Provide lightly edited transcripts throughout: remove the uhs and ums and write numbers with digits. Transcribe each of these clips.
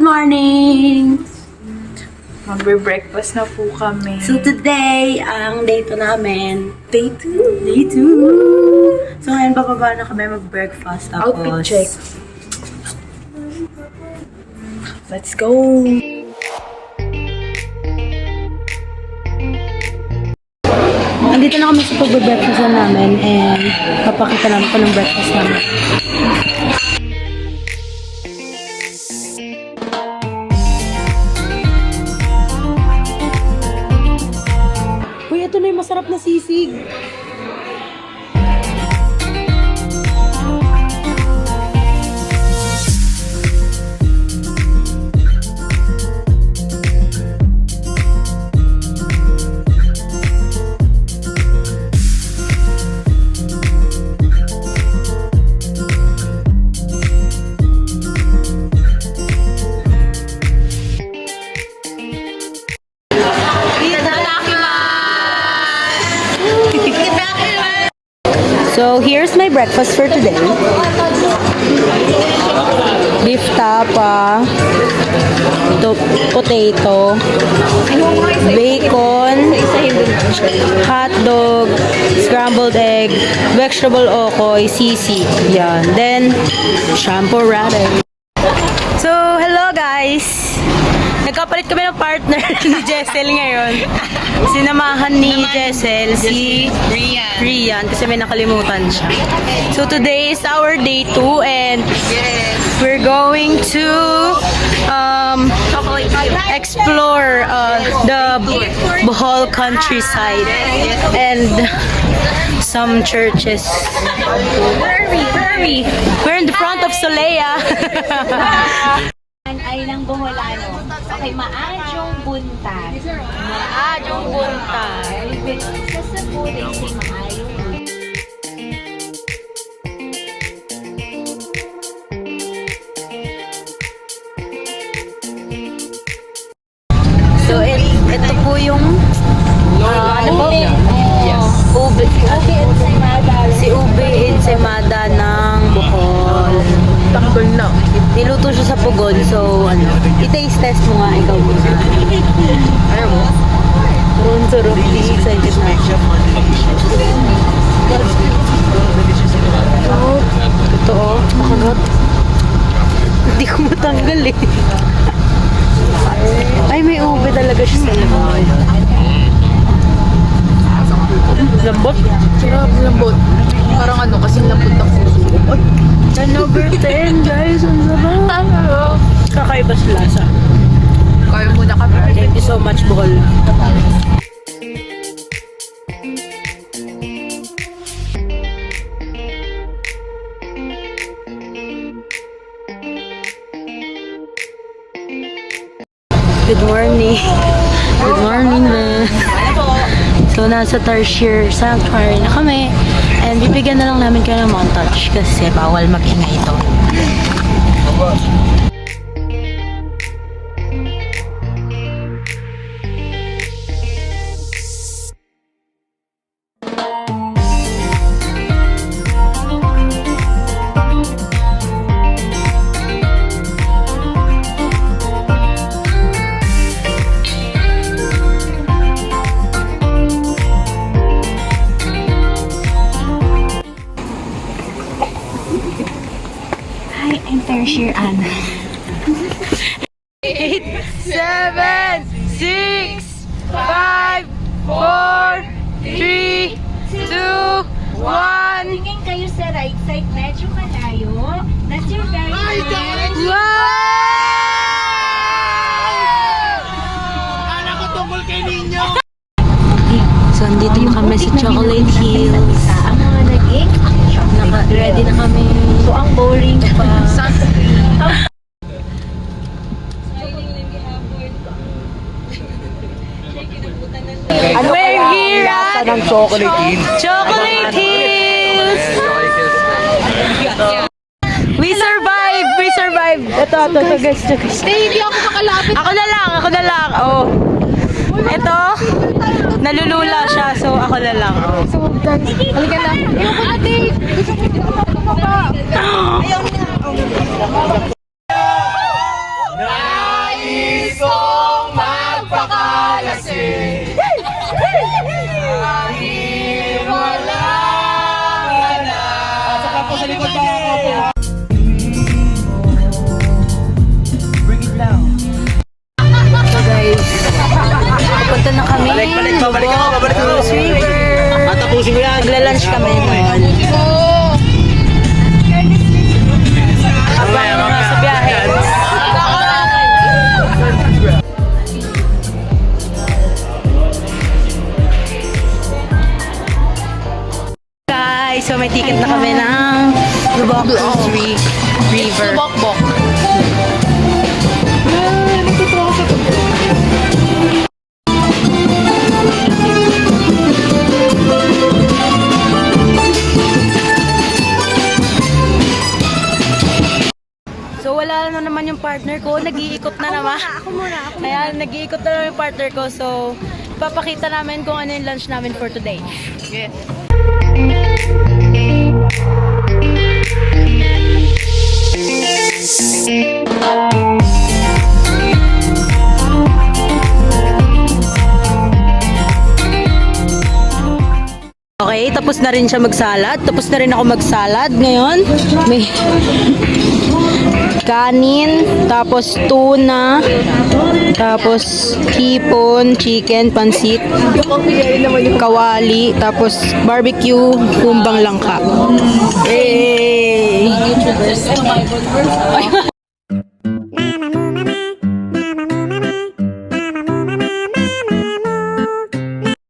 morning! Magbe-breakfast na po kami. So today, ang day 2 namin. Day 2! Day 2! So ngayon, bababa na kami mag-breakfast. Tapos, Outfit check. Let's go! Andito na kami sa pag-breakfast namin and papakita namin ko ng breakfast namin. Uy, ito na yung masarap na sisig. So, here's my breakfast for today. Beef tapa, potato, bacon, hot dog, scrambled egg, vegetable okoy, sisig. Yan. Then, shampoo radish. So, hello guys! Nagkapalit kami ng partner ni Jessel ngayon. Sinamahan ni Jessel si Rian kasi may nakalimutan siya. So today is our day 2 and we're going to explore the Bohol countryside and some churches. Where are we? We're in the front of Solea. Ay ng Boholano. Okay, maadjong buntag. Maadjong buntag. Sa Cebu, they say maayong buntag. So, ito po yung ano po? Ube. Si Ube Ensaymada ng Bohol. Tanggol na. Niluto siya sa pugon. So, ano, i-taste test mo nga ikaw muna. Ayaw mo? Sarap. Excited na. Totoo. Makagat. Hindi ko matanggal eh. Ay, may ube talaga siya sa loob. Lambot? Sarap, lambot. Parang ano, kasing lambot ng puso. Ay! 10/10 guys, ang sarap. Kakaiba sa lasa. Kaya muna kami. Thank you so much, Bohol. Good morning. Good morning, man. So, nasa Tarsier Sanctuary na kami. And bibigyan na lang namin kayo ng montage kasi bawal mag-ingay ito. Hi, I'm Tertiary Anna. 8, 7, 6, 5, 4, 3, 2, 1. Tingin kayo sa right side, medyo malayo. That's your very left. Wow! Akala ko tungkol kay Ninyo! So, andito na kami sa Chocolate Hills. Ang mga nag-ink, Ready na kami. so ang boring pa. We're here at ng Chocolate Hills. Chocolate Hills! We survived! We survived! Ito, guys. Hindi ako makalapit. Ako na lang. Oh. Ito, nalulula siya, so ako na lang. So, guys, halika na. Ayaw ko ate. Gusto ko hindi ako mababa. Ayaw na. Saka po sa likod mga kapo. Bring it down. So guys, pupunta na kami. Babalik ako, babalik ako. Rose River. Tapusin mo yan. Magla-lunch kami noon. Abang mga sa biyahe. Guys, so may ticket na kami ng Lubok Rose River. Bok-bok. So wala na naman yung partner ko, nag-iikot na naman. Ako muna. Kaya nag-iikot na naman yung partner ko. So papakita namin kung ano yung lunch namin for today. Yes. Okay, tapos na rin siya magsalad. Tapos na rin ako magsalad. Ngayon, may kanin, tapos tuna, tapos hipon, chicken, pansit, kawali, tapos barbecue, humbang langka. Hey!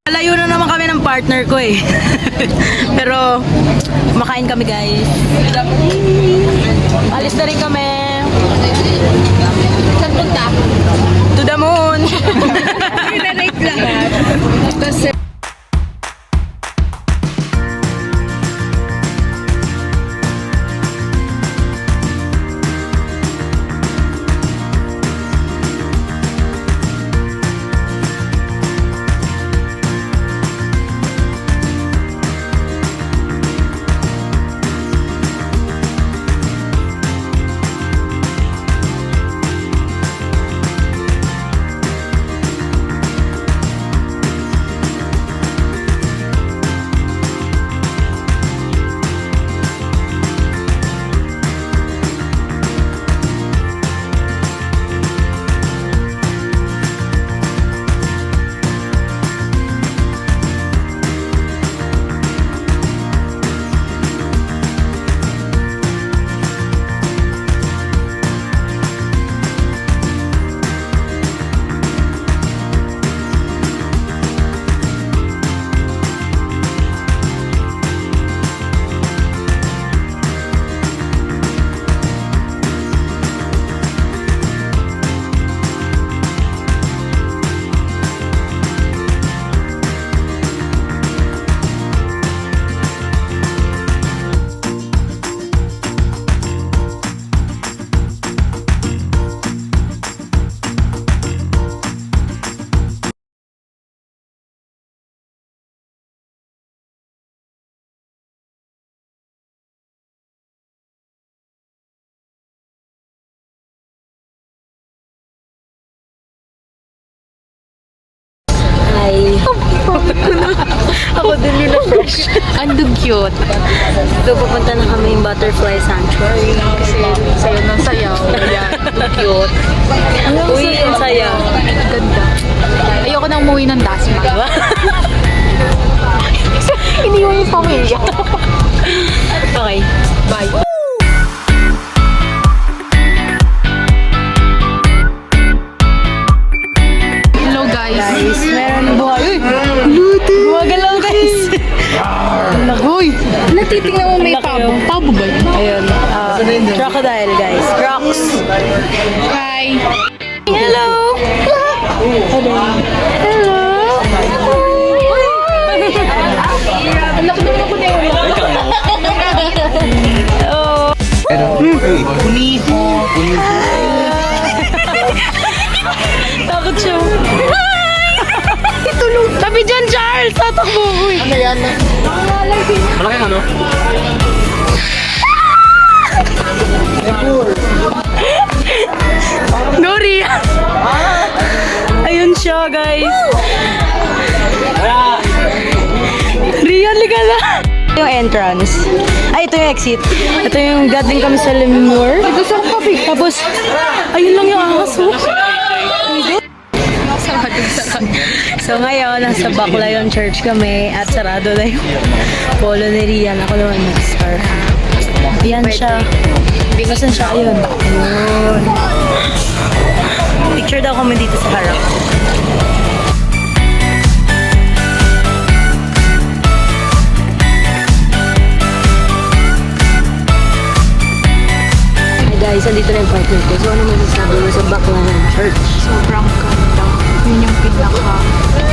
Malayo na naman kami ng partner ko eh. Pero kumakain kami guys. Alis na rin kami. Saan punta? To the moon. Pinarate lahat. Kasi Hi. Ako din yung na-fresh. andong cute. So pupunta na kami yung Butterfly Sanctuary. Kasi sayo ng sayaw. Yan. Cute. Uy, ang saya. Ganda. Ayoko nang umuwi ng Dasma. Iniwan yung pamilya. Okay. Bye. Hello guys. Guys, meron buhay. Gumagalaw guys. Uy! Natitingnan mo may Laki, pabo. oh. Pabo ba yun? Ayun. Crocodile guys. Crocs. Hi! Hello. Hello. Hello. Anak naman ako na yun. Oh. Puniho. Takot siya. Itulog. Tabi dyan, Charles. Tatakbo. Uy. Ano yan? Malaki ano? Nori. Ayun siya, guys. Wala. entrance. Ay, ito yung exit. Ito yung gathering kami sa Lemur. Gusto ko kape. Tapos, ayun lang yung ahas. Oh. So ngayon, nasa Baclayon Church kami at sarado na yung polo ni Rian. Ako naman nag-scar. Yan siya. Saan siya? Ayun. Ayun. Picture daw kami dito sa harap. Hi guys, andito na yung partner ko. So ano masasabi mo sa Baclayon Church? Sobrang ganda. Yun yung pinaka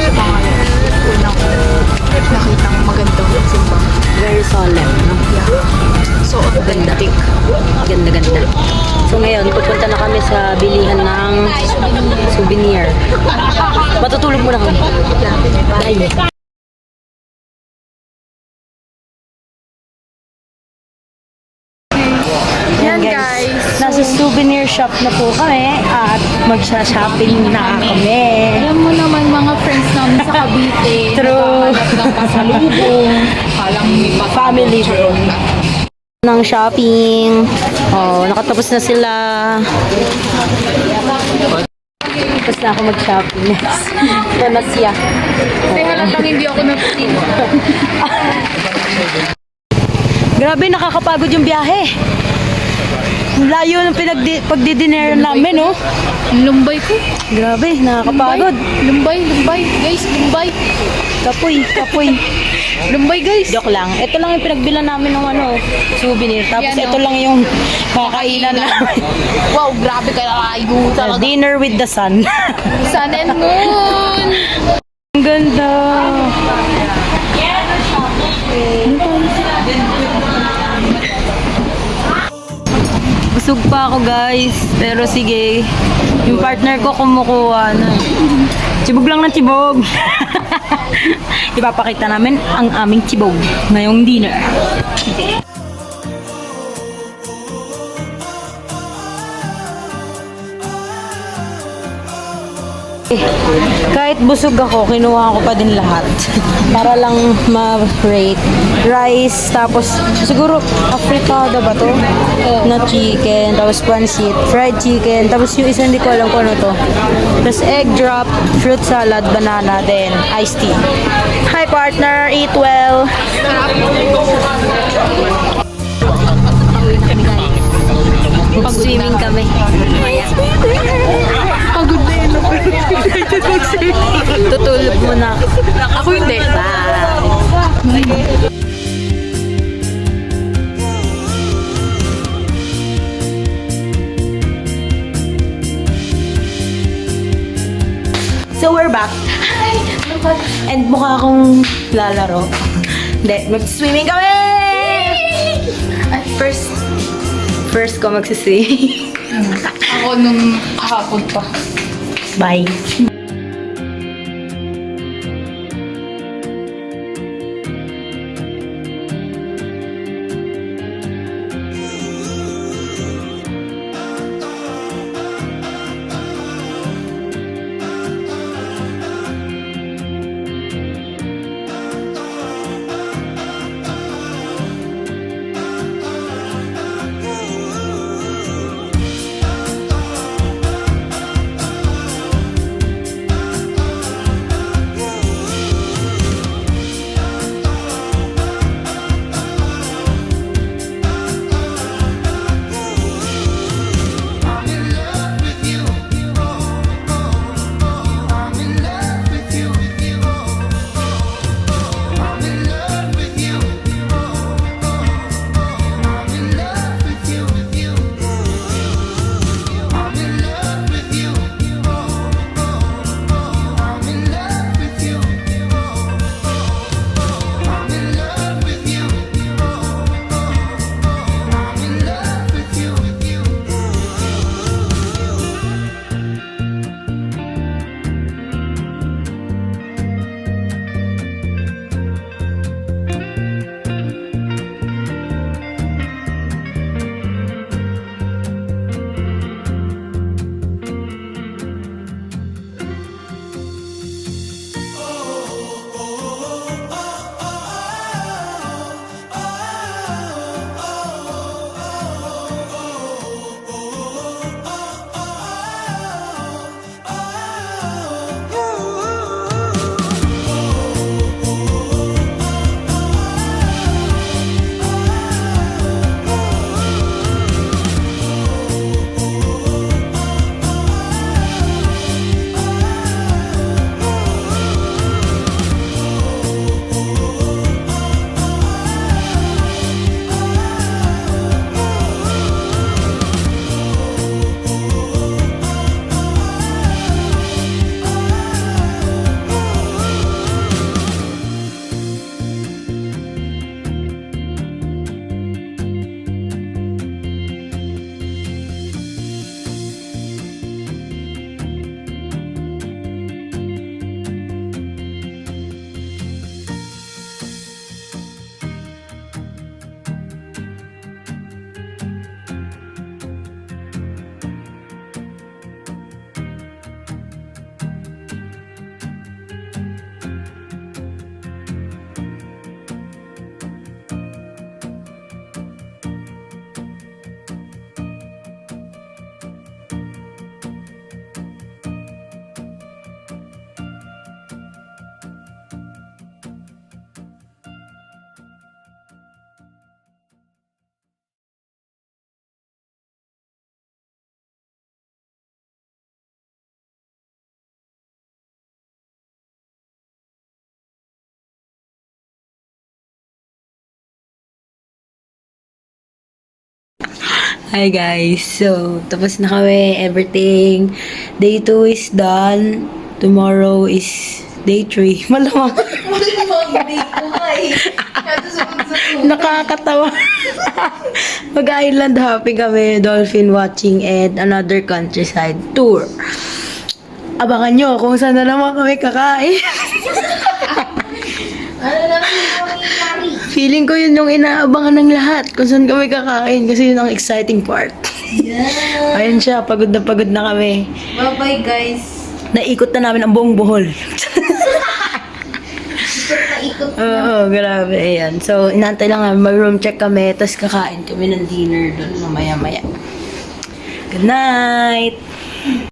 sa pangalan. Unang nakitang magandang simbang. Very solemn, no? So authentic. Ganda-ganda. So ngayon, pupunta na kami sa bilihan ng souvenir. Matutulog muna kami. Bye. Yan guys. Nasa souvenir shop na po kami at magsha-shopping na kami. Alam mo naman mga friends namin sa Cavite. True. Nakahanap ng pasalubong. Halang may Family din. Ng shopping. Oh, nakatapos na sila. Tapos na ako mag-shopping. Nanas siya. Kasi halatang hindi ako naputin. Grabe, nakakapagod yung biyahe. Ang layo ng pagdidinner namin, oh. Lumbay ko. Grabe, nakakapagod. Lumbay. Guys, lumbay. Kapoy. Lumbay guys. Joke lang. Ito lang yung pinagbilan namin ng souvenir. Tapos Yan, ito oh. lang yung kakainan namin. Wow, grabe ka layo talaga. Dinner with the sun. Sun and moon. Ang ganda. Busog pa ako guys. Pero sige. Yung partner ko kumukuha na. Tibog lang ng tibog. Ipapakita namin ang aming tibog ngayong dinner. Kahit busog ako, kinuha ko pa din lahat. Para lang ma-rate. Rice, tapos siguro afritada ba to? Na chicken, tapos pancit, fried chicken, tapos yung isa hindi ko alam kung ano to. Tapos egg drop, fruit salad, banana, then iced tea. Hi partner, eat well. Mag-swimming kami. Pagod na yun. Tutulog muna. Ako hindi. So we're back. And mukha akong lalaro. Hindi, mag-swimming kami! At First ko magsiswimming. ako nung kahapon pa. Bye. Hi guys. So, tapos na kami. Everything. Day 2 is done. Tomorrow is day 3. Malamang. Nakakatawa. Mag-island hopping kami. Dolphin watching and another countryside tour. Abangan nyo kung saan na naman kami kakain. Feeling ko yun yung inaabangan ng lahat. Kung saan kami kakain. Kasi yun ang exciting part. Ayun siya. Pagod na kami. Bye-bye guys. Naikot na namin ang buong Bohol. Oo, grabe. Ayan. So, inantay lang namin. Mag-room check kami. Tapos kakain kami ng dinner doon mamaya-maya. Good night!